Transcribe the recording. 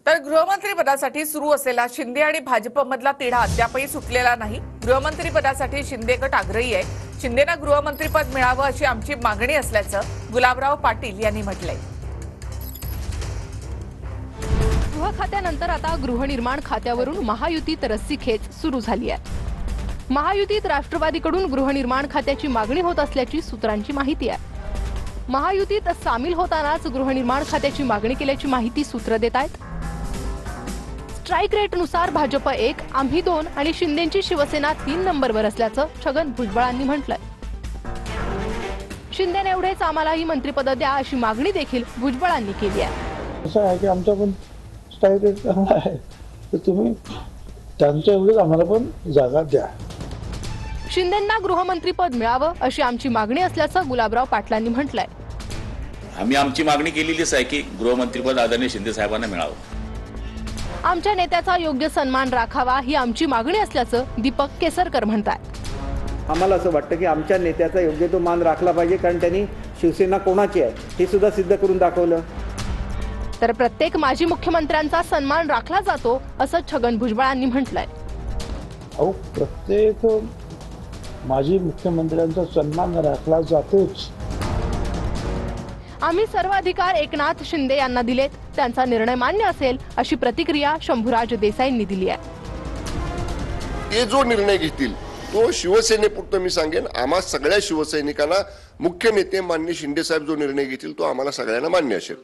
तर गृहमंत्री पदासाठी सुरू असलेला शिंदे आणि भाजपमधला तिढा अद्यापही सुटलेला नाही। गृहमंत्री पदासाठी शिंदे गट आग्रही आहे। शिंदेना गृहमंत्रीपद मिळावं अशी आमची मागणी असल्याचं गुलाबराव पाटील यांनी म्हटलंय। गृह खात्यानंतर आता गृहनिर्माण खात्यावरून महायुतीत रस्सीखेच सुरू झाली आहे। महायुतीत राष्ट्रवादीकडून गृहनिर्माण खात्याची मागणी होत असल्याची सूत्रांची माहिती आहे। महायुतीत सामील होतानाच गृहनिर्माण खात्याची मागणी केल्याची माहिती सूत्र देत आहेत। स्ट्राइक रेटनुसार भाजप 1, आम्ही 2 आणि शिंदेची शिवसेना 3 नंबरवर असल्याचं छगन भुजबळांनी म्हटलंय। शिंदेने एवढेच आम्हालाही मंत्रिपद द्या अशी मागणी देखील भुजबळांनी केली आहे। असं आहे की आमचा पण स्ट्राइक रेट चांगला आहे, तर तुम्ही त्यांच्या एवढेच आम्हाला पण जागा द्या। शिंदेंना गृहमंत्रीपद मिळावं अशी आमची मागणी असल्याचं गुलाबराव पाटलांनी म्हटलंय। आम्ही आमची मागणी केलेलीच आहे की गृहमंत्रीपद आदरणीय शिंदे साहेबांना मिळावं। आमच्या नेत्याचा योग्य सन्मान राखावा ही आमची मागणी असल्याचं दीपक केसरकर म्हणतात। आम्हाला असं वाटतं की आमच्या नेत्याचा योग्य तो मान राखला पाहिजे, कारण त्यांनी शिवसेना कोणाची आहे हे सुद्धा सिद्ध करून दाखवलं। तर प्रत्येक माजी मुख्यमंत्र्यांचा सन्मान राखला जातो असं छगन भुजबळांनी म्हटलंय। अहो, प्रत्येक माजी मुख्यमंत्र्यांचा सन्मान राखला जातोच। आम्ही सर्व अधिकार एकनाथ शिंदे यांना दिलेत, त्यांचा निर्णय मान्य असेल अशी प्रतिक्रिया शंभूराज देसाईंनी दिली आहे। ते जो निर्णय घेतील तो शिवसेनेपुरतं मी सांगेन, आम्हा सगळ्या शिवसैनिकांना मुख्य नेते माननीय शिंदे साहेब जो निर्णय घेतील तो आम्हाला सगळ्यांना मान्य असेल।